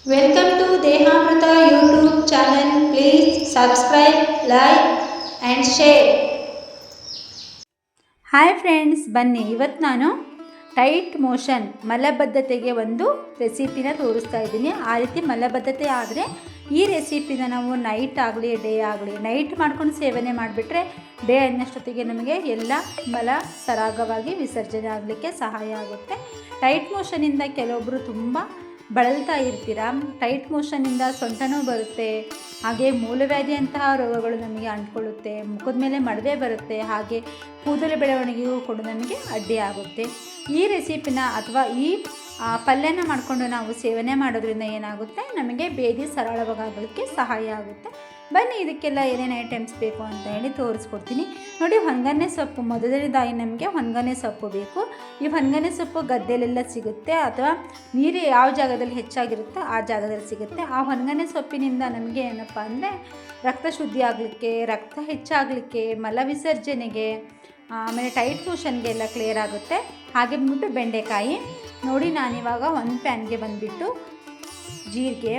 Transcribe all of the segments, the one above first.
Welcome to Dehamrita YouTube channel. Please subscribe, like and share. Hi friends, ಬನ್ನಿ ಇವತ್ತು ನಾನು tight motion ಮಲಬದ್ಧತೆಗೆ ಒಂದು ರೆಸಿಪಿನ ತೋರಿಸ್ತಾ ಇದ್ದೀನಿ. ಆ ರೀತಿ ಮಲಬದ್ಧತೆ ಆದರೆ ಈ ರೆಸಿಪಿನ ನಾವು ನೈಟ್ ಆಗಲಿ ಡೇ ಆಗಲಿ ನೈಟ್ ಮಾಡ್ಕೊಂಡು ಸೇವನೆ ಮಾಡಿಬಿಟ್ರೆ ಡೇ ಅನ್ನಷ್ಟೊತ್ತಿಗೆ ನಮಗೆ ಎಲ್ಲ ಮಲ ಸರಾಗವಾಗಿ ವಿಸರ್ಜನೆ ಆಗಲಿಕ್ಕೆ ಸಹಾಯ ಆಗುತ್ತೆ. ಟೈಟ್ ಮೋಷನಿಂದ ಕೆಲವೊಬ್ಬರು ತುಂಬ ಬಳಲ್ತಾ ಇರ್ತೀರ. ಟೈಟ್ ಮೋಷನಿಂದ ಸೊಂಟನೂ ಬರುತ್ತೆ, ಹಾಗೆ ಮೂಲವ್ಯಾಧಿಯಂತಹ ರೋಗಗಳು ನಮಗೆ ಅಂಟ್ಕೊಳ್ಳುತ್ತೆ, ಮುಖದ ಮೇಲೆ ಮಡವೆ ಬರುತ್ತೆ, ಹಾಗೆ ಕೂದಲು ಬೆಳವಣಿಗೆಗೂ ಕೂಡ ನಮಗೆ ಅಡ್ಡಿ ಆಗುತ್ತೆ. ಈ ರೆಸಿಪಿನ ಅಥವಾ ಈ ಪಲ್ಯನ ಮಾಡಿಕೊಂಡು ನಾವು ಸೇವನೆ ಮಾಡೋದ್ರಿಂದ ಏನಾಗುತ್ತೆ, ನಮಗೆ ಬೇದಿ ಸರಳವಾಗಲಿಕ್ಕೆ ಸಹಾಯ ಆಗುತ್ತೆ. ಬನ್ನಿ ಇದಕ್ಕೆಲ್ಲ ಏನೇನು ಐಟಮ್ಸ್ ಬೇಕು ಅಂತ ಹೇಳಿ ತೋರಿಸ್ಕೊಡ್ತೀನಿ ನೋಡಿ. ಹೊಂಗನೆ ಸೊಪ್ಪು ಮೊದಲನೇದಾಗಿ ನಮಗೆ ಹೊಂಗನೆ ಸೊಪ್ಪು ಬೇಕು. ಈ ಹೊಂಗನೆ ಸೊಪ್ಪು ಗದ್ದೆಲೆಲ್ಲ ಸಿಗುತ್ತೆ, ಅಥವಾ ನೀರು ಯಾವ ಜಾಗದಲ್ಲಿ ಹೆಚ್ಚಾಗಿರುತ್ತೋ ಆ ಜಾಗದಲ್ಲಿ ಸಿಗುತ್ತೆ. ಆ ಹೊಂಗನೆ ಸೊಪ್ಪಿನಿಂದ ನಮಗೆ ಏನಪ್ಪ ಅಂದರೆ ರಕ್ತ ಶುದ್ಧಿ ಆಗಲಿಕ್ಕೆ, ರಕ್ತ ಹೆಚ್ಚಾಗಲಿಕ್ಕೆ, ಮಲ ವಿಸರ್ಜನೆಗೆ, ಆಮೇಲೆ ಟೈಟ್ ಮೋಷನ್ಗೆ ಎಲ್ಲ ಕ್ಲಿಯರ್ ಆಗುತ್ತೆ. ಹಾಗೆ ಬಂದ್ಬಿಟ್ಟು ಬೆಂಡೆಕಾಯಿ ನೋಡಿ, ನಾನಿವಾಗ ಒಂದು ಪ್ಯಾನ್ಗೆ ಬಂದುಬಿಟ್ಟು ಜೀರಿಗೆ,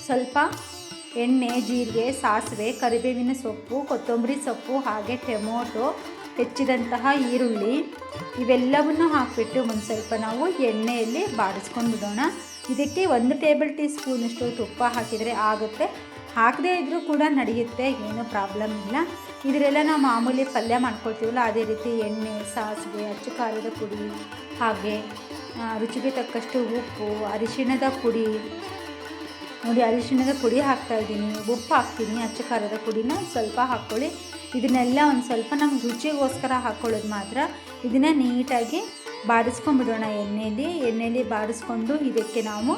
ಸ್ವಲ್ಪ ಎಣ್ಣೆ, ಜೀರಿಗೆ, ಸಾಸಿವೆ, ಕರಿಬೇವಿನ ಸೊಪ್ಪು, ಕೊತ್ತಂಬರಿ ಸೊಪ್ಪು, ಹಾಗೆ ಟೊಮೊಟೊ, ಹೆಚ್ಚಿದಂತಹ ಈರುಳ್ಳಿ ಇವೆಲ್ಲವನ್ನು ಹಾಕಿಬಿಟ್ಟು ಒಂದು ಸ್ವಲ್ಪ ನಾವು ಎಣ್ಣೆಯಲ್ಲಿ ಬಾಡಿಸ್ಕೊಂಡು ಬಿಡೋಣ. ಇದಕ್ಕೆ 1 ಟೇಬಲ್ ಟೀ ಸ್ಪೂನಷ್ಟು ತುಪ್ಪ ಹಾಕಿದರೆ ಆಗುತ್ತೆ, ಹಾಕದೇ ಇದ್ದರೂ ಕೂಡ ನಡೆಯುತ್ತೆ, ಏನೂ ಪ್ರಾಬ್ಲಮ್ ಇಲ್ಲ. ಇದರೆಲ್ಲ ನಾವು ಮಾಮೂಲಿ ಪಲ್ಯ ಮಾಡ್ಕೊಳ್ತೀವಲ್ಲ ಅದೇ ರೀತಿ ಎಣ್ಣೆ, ಸಾಸಿವೆ, ಅಚ್ಚು ಖಾರದ ಪುಡಿ, ಹಾಗೆ ರುಚಿಗೆ ತಕ್ಕಷ್ಟು ಉಪ್ಪು, ಅರಿಶಿಣದ ಪುಡಿ ನೋಡಿ, ಅರಿಶಿಣದ ಪುಡಿ ಹಾಕ್ತಾಯಿದ್ದೀನಿ, ಉಪ್ಪು ಹಾಕ್ತೀನಿ, ಅಚ್ಚ ಖಾರದ ಪುಡಿನ ಸ್ವಲ್ಪ ಹಾಕ್ಕೊಳ್ಳಿ. ಇದನ್ನೆಲ್ಲ ಒಂದು ಸ್ವಲ್ಪ ನಮ್ಗೆ ರುಚಿಗೋಸ್ಕರ ಹಾಕ್ಕೊಳ್ಳೋದು ಮಾತ್ರ. ಇದನ್ನು ನೀಟಾಗಿ ಬಾಡಿಸ್ಕೊಂಡ್ಬಿಡೋಣ ಎಣ್ಣೆಯಲ್ಲಿ ಬಾಡಿಸ್ಕೊಂಡು ಇದಕ್ಕೆ ನಾವು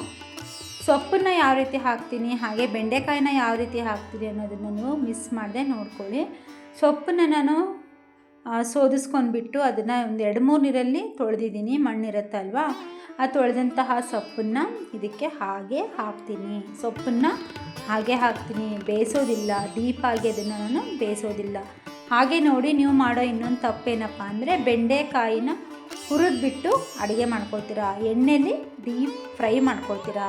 ಸೊಪ್ಪನ್ನು ಯಾವ ರೀತಿ ಹಾಕ್ತೀನಿ, ಹಾಗೆ ಬೆಂಡೆಕಾಯಿನ ಯಾವ ರೀತಿ ಹಾಕ್ತೀನಿ ಅನ್ನೋದನ್ನು ನೀವು ಮಿಸ್ ಮಾಡದೆ ನೋಡ್ಕೊಳ್ಳಿ. ಸೊಪ್ಪನ್ನು ನಾನು ಸೋದಿಸ್ಕೊಂಡ್ಬಿಟ್ಟು ಅದನ್ನು ಒಂದು 2-3 ನೀರಲ್ಲಿ ತೊಳೆದಿದ್ದೀನಿ, ಮಣ್ಣಿರುತ್ತಲ್ವ, ಆ ತೊಳೆದಂತಹ ಸೊಪ್ಪನ್ನು ಇದಕ್ಕೆ ಹಾಗೆ ಹಾಕ್ತೀನಿ. ಸೊಪ್ಪನ್ನು ಹಾಗೆ ಹಾಕ್ತೀನಿ, ಬೇಯಿಸೋದಿಲ್ಲ, ಡೀಪಾಗಿ ಅದನ್ನು ನಾನು ಬೇಯಿಸೋದಿಲ್ಲ. ಹಾಗೆ ನೋಡಿ, ನೀವು ಮಾಡೋ ಇನ್ನೊಂದು ತಪ್ಪೇನಪ್ಪ ಅಂದರೆ ಬೆಂಡೆಕಾಯಿನ ಹುರಿದ್ಬಿಟ್ಟು ಅಡುಗೆ ಮಾಡ್ಕೊಳ್ತೀರಾ, ಎಣ್ಣೆಯಲ್ಲಿ ಡೀಪ್ ಫ್ರೈ ಮಾಡ್ಕೊಳ್ತೀರಾ.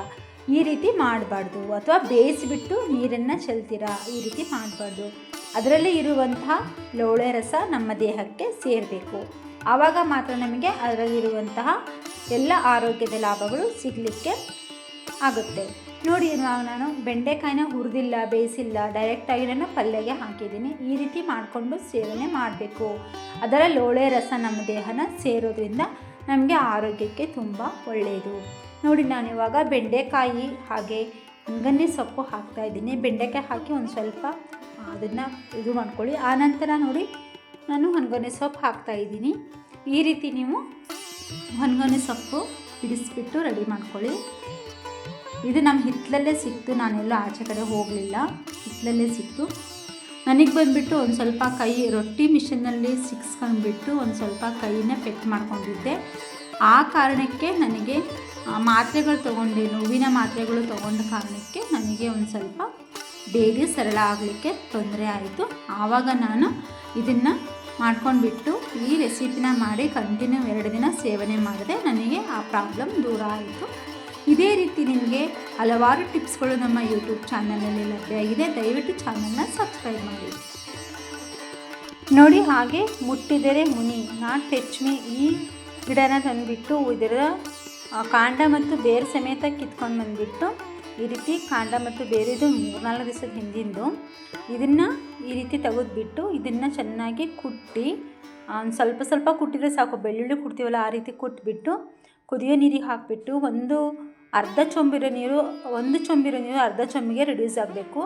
ಈ ರೀತಿ ಮಾಡಬಾರ್ದು. ಅಥವಾ ಬೇಯಿಸಿಬಿಟ್ಟು ನೀರನ್ನು ಚೆಲ್ತೀರಾ, ಈ ರೀತಿ ಮಾಡಬಾರ್ದು. ಅದರಲ್ಲಿ ಇರುವಂತಹ ಲೋಳೆ ರಸ ನಮ್ಮ ದೇಹಕ್ಕೆ ಸೇರಬೇಕು, ಆವಾಗ ಮಾತ್ರ ನಮಗೆ ಅದರಲ್ಲಿರುವಂತಹ ಎಲ್ಲ ಆರೋಗ್ಯದ ಲಾಭಗಳು ಸಿಗಲಿಕ್ಕೆ ಆಗುತ್ತೆ. ನೋಡಿ, ನಾನು ಬೆಂಡೆಕಾಯಿನ ಹುರಿದಿಲ್ಲ, ಬೇಯಿಸಿಲ್ಲ, ಡೈರೆಕ್ಟಾಗಿ ನಾನು ಪಲ್ಯಗೆ ಹಾಕಿದ್ದೀನಿ. ಈ ರೀತಿ ಮಾಡಿಕೊಂಡು ಸೇವನೆ ಮಾಡಬೇಕು. ಅದರ ಲೋಳೆ ರಸ ನಮ್ಮ ದೇಹನ ಸೇರೋದ್ರಿಂದ ನಮಗೆ ಆರೋಗ್ಯಕ್ಕೆ ತುಂಬ ಒಳ್ಳೆಯದು. ನೋಡಿ, ನಾನಿವಾಗ ಬೆಂಡೆಕಾಯಿ ಹಾಗೆ ಹೊಂಗನೆ ಸೊಪ್ಪು ಹಾಕ್ತಾಯಿದ್ದೀನಿ. ಬೆಂಡೆಕಾಯಿ ಹಾಕಿ ಒಂದು ಸ್ವಲ್ಪ ಅದನ್ನು ಇದು ಮಾಡ್ಕೊಳ್ಳಿ. ಆನಂತರ ನೋಡಿ, ನಾನು ಹೊಂಗನೆ ಸೊಪ್ಪು ಹಾಕ್ತಾಯಿದ್ದೀನಿ. ಈ ರೀತಿ ನೀವು ಹೊಂಗನೆ ಸೊಪ್ಪು ಬಿಡಿಸ್ಬಿಟ್ಟು ರೆಡಿ ಮಾಡ್ಕೊಳ್ಳಿ. ಇದು ನಮ್ಮ ಹಿತ್ತಲಲ್ಲೇ ಸಿಕ್ತು, ನಾನೆಲ್ಲ ಆಚೆ ಕಡೆ ಹೋಗಲಿಲ್ಲ, ಹಿತ್ತಲಲ್ಲೇ ಸಿಕ್ತು. ನನಗೆ ಬಂದುಬಿಟ್ಟು ಒಂದು ಸ್ವಲ್ಪ ರೊಟ್ಟಿ ಮಿಷಿನಲ್ಲಿ ಸಿಕ್ಸ್ಕೊಂಡ್ಬಿಟ್ಟು ಒಂದು ಸ್ವಲ್ಪ ಕೈನ ಪೆಟ್ಟು ಮಾಡ್ಕೊಂಡಿದ್ದೆ. ಆ ಕಾರಣಕ್ಕೆ ನನಗೆ ಮಾತ್ರೆಗಳು ತೊಗೊಂಡೆ, ನೋವಿನ ಮಾತ್ರೆಗಳು ತೊಗೊಂಡ ಕಾರಣಕ್ಕೆ ನನಗೆ ಒಂದು ಸ್ವಲ್ಪ ಬೇದಿ ಸರಳ ಆಗಲಿಕ್ಕೆ ತೊಂದರೆ ಆಯಿತು. ಆವಾಗ ನಾನು ಇದನ್ನು ಮಾಡ್ಕೊಂಡ್ಬಿಟ್ಟು ಈ ರೆಸಿಪಿನ ಮಾಡಿ ಕಂಟಿನ್ಯೂ 2 ದಿನ ಸೇವನೆ ಮಾಡಿದೆ. ನನಗೆ ಆ ಪ್ರಾಬ್ಲಮ್ ದೂರ ಆಯಿತು. ಇದೇ ರೀತಿ ನಿಮಗೆ ಹಲವಾರು ಟಿಪ್ಸ್ಗಳು ನಮ್ಮ ಯೂಟ್ಯೂಬ್ ಚಾನಲಲ್ಲಿ ಲಭ್ಯ ಇದೆ. ದಯವಿಟ್ಟು ಚಾನಲ್ನ ಸಬ್ಸ್ಕ್ರೈಬ್ ಮಾಡಿ ನೋಡಿ. ಹಾಗೆ ಮುಟ್ಟಿದರೆ ಮುನಿ, ನಾಟ್ ಟಚ್ ಮೀ, ಈ ಗಿಡನ ತಂದುಬಿಟ್ಟು ಇದರ ಕಾಂಡ ಮತ್ತು ಬೇರು ಸಮೇತ ಕಿತ್ಕೊಂಡು ಬಂದುಬಿಟ್ಟು ಈ ರೀತಿ ಕಾಂಡ ಮತ್ತು ಬೇರೆದು 3-4 ದಿವಸದ ಹಿಂದಿಂದು ಇದನ್ನು ಈ ರೀತಿ ತೆಗೆದುಬಿಟ್ಟು ಇದನ್ನು ಚೆನ್ನಾಗಿ ಕುಟ್ಟಿ, ಸ್ವಲ್ಪ ಸ್ವಲ್ಪ ಕುಟ್ಟಿದ್ರೆ ಸಾಕು, ಬೆಳ್ಳುಳ್ಳಿ ಕುಟ್ತೀವಲ್ಲ ಆ ರೀತಿ ಕುಟ್ಬಿಟ್ಟು ಕುದಿಯೋ ನೀರಿಗೆ ಹಾಕಿಬಿಟ್ಟು ಅರ್ಧ ಚೊಂಬಿರೋ ನೀರು ಅರ್ಧ ಚೊಂಬಿಗೆ ರಿಡ್ಯೂಸ್ ಆಗಬೇಕು.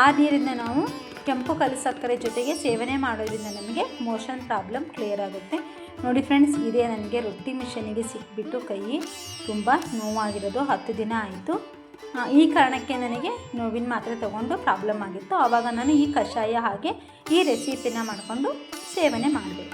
ಆ ನೀರನ್ನು ನಾವು ಕೆಂಪು ಕಲ್ಲು ಸಕ್ಕರೆ ಜೊತೆಗೆ ಸೇವನೆ ಮಾಡೋದ್ರಿಂದ ನಮಗೆ ಮೋಷನ್ ಪ್ರಾಬ್ಲಮ್ ಕ್ಲಿಯರ್ ಆಗುತ್ತೆ. ನೋಡಿ ಫ್ರೆಂಡ್ಸ್, ಇದೇ ನನಗೆ ರೊಟ್ಟಿ ಮಿಷನಿಗೆ ಸಿಕ್ಬಿಟ್ಟು ಕೈ ತುಂಬ ನೋವಾಗಿರೋದು 10 ದಿನ ಆಯಿತು. ಈ ಕಾರಣಕ್ಕೆ ನನಗೆ ನೋವಿನ ಮಾತ್ರೆ ತೊಗೊಂಡು ಪ್ರಾಬ್ಲಮ್ ಆಗಿತ್ತು. ಆವಾಗ ನಾನು ಈ ಕಷಾಯ ಹಾಗೆ ಈ ರೆಸಿಪಿನ ಮಾಡಿಕೊಂಡು ಸೇವನೆ ಮಾಡಿದೆ.